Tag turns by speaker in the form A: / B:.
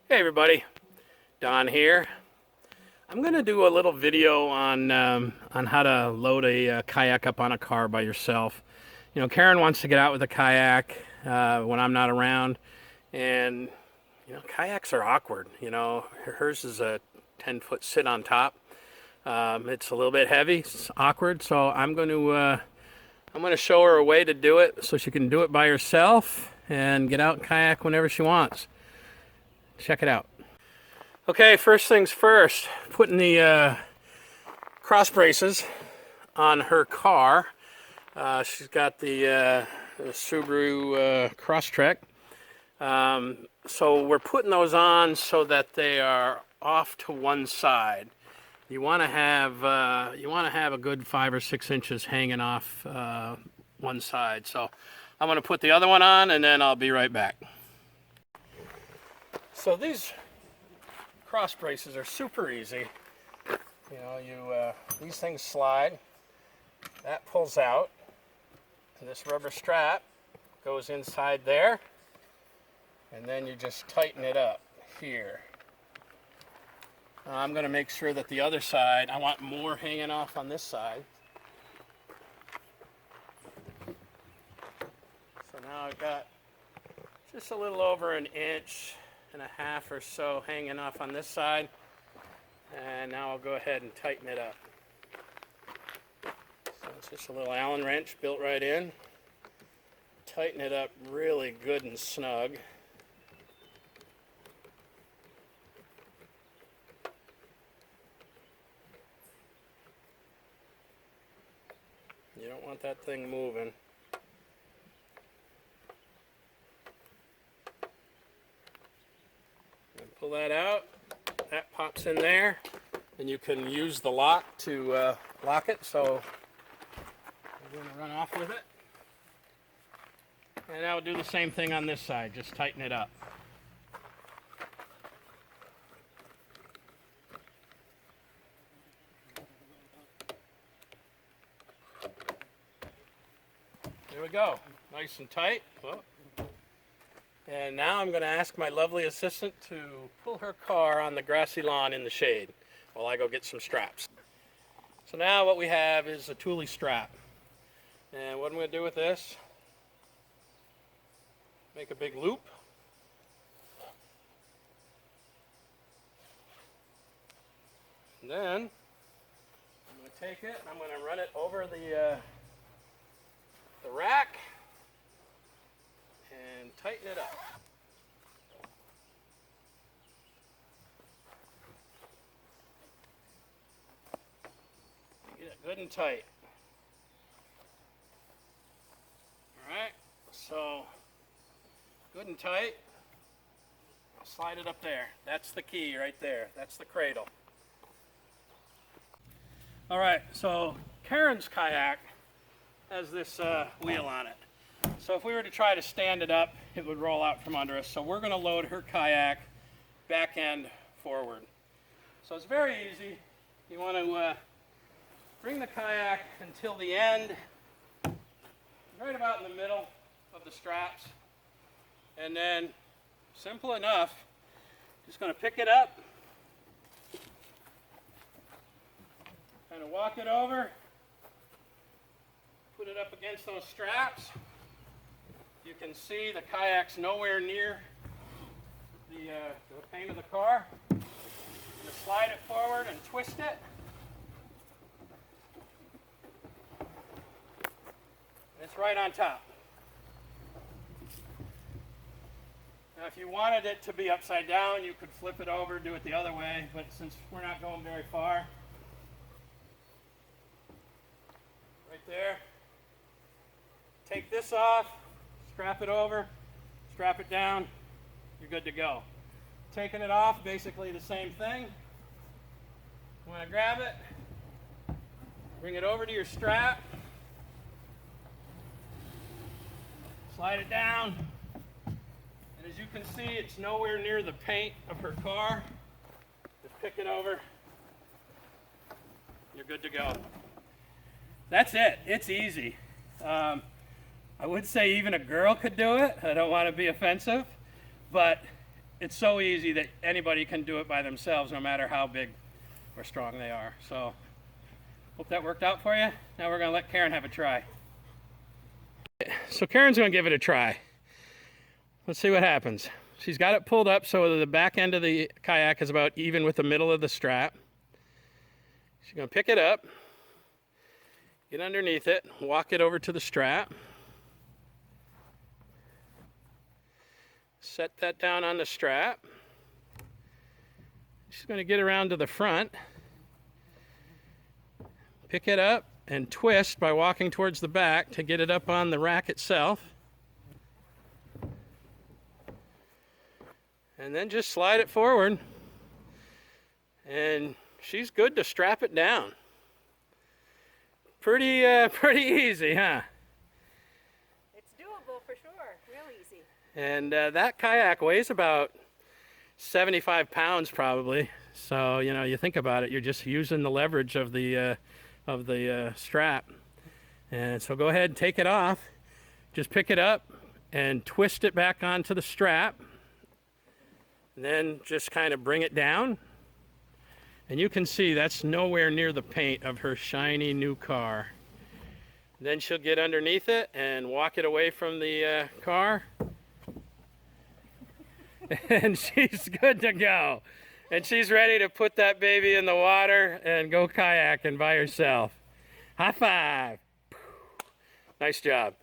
A: Hey everybody, Don here. I'm going to do a little video on how to load a kayak up on a car by yourself. You know, Karen wants to get out with a kayak when I'm not around, and kayaks are awkward. Hers is a 10-foot sit on top. It's a little bit heavy, it's awkward, so I'm going to show her a way to do it so she can do it by herself and get out and kayak whenever she wants. Check it out. Okay, first things first, putting the cross braces on her car. She's got the Subaru Crosstrek. So we're putting those on so that they are off to one side. You want to have a good 5 or 6 inches hanging off one side. So I'm going to put the other one on, and then I'll be right back. So these cross braces are super easy. These things slide. That pulls out, and this rubber strap goes inside there, and then you just tighten it up here. I'm going to make sure that the other side, I want more hanging off on this side. So now I've got just a little over 1.5 inches or so hanging off on this side, and now I'll go ahead and tighten it up. So it's just a little Allen wrench built right in. Tighten it up really good and snug. You don't want that thing moving. Pull that out, that pops in there, and you can use the lock to lock it, so we're going to run off with it. And I'll do the same thing on this side, just tighten it up. There we go, nice and tight. Whoa. And now I'm going to ask my lovely assistant to pull her car on the grassy lawn in the shade while I go get some straps. So now what we have is a Thule strap. And what I'm going to do with this, make a big loop. And then I'm going to take it and I'm going to run it over the rack and tighten it up. Get it good and tight. Alright, so good and tight. Slide it up there. That's the key right there. That's the cradle. Alright, so Karen's kayak has this wheel on it. So if we were to try to stand it up, it would roll out from under us. So we're going to load her kayak back end forward. So it's very easy. You want to bring the kayak until the end, right about in the middle of the straps. And then, simple enough, just going to pick it up, kind of walk it over, put it up against those straps. You can see the kayak's nowhere near the paint of the car. Just slide it forward and twist it. And it's right on top. Now if you wanted it to be upside down, you could flip it over, do it the other way, but since we're not going very far, right there, take this off, strap it over, strap it down, you're good to go. Taking it off, basically the same thing. You want to grab it, bring it over to your strap, slide it down, and as you can see, it's nowhere near the paint of her car. Just pick it over, you're good to go. That's it, it's easy. I would say even a girl could do it. I don't want to be offensive, but it's so easy that anybody can do it by themselves, no matter how big or strong they are. So hope that worked out for you. Now we're going to let Karen have a try. So Karen's going to give it a try. Let's see what happens. She's got it pulled up so the back end of the kayak is about even with the middle of the strap. She's going to pick it up, get underneath it, walk it over to the strap. Set that down on the strap. She's going to get around to the front, pick it up, and twist by walking towards the back to get it up on the rack itself. And then just slide it forward. And she's good to strap it down. Pretty easy, huh?
B: It's doable for sure, real easy.
A: And that kayak weighs about 75 pounds probably. So, you know, you think about it, you're just using the leverage of the strap. And so go ahead and take it off. Just pick it up and twist it back onto the strap. And then just kind of bring it down. And you can see that's nowhere near the paint of her shiny new car. Then she'll get underneath it and walk it away from the car. And she's good to go. And she's ready to put that baby in the water and go kayaking by herself. High five. Nice job.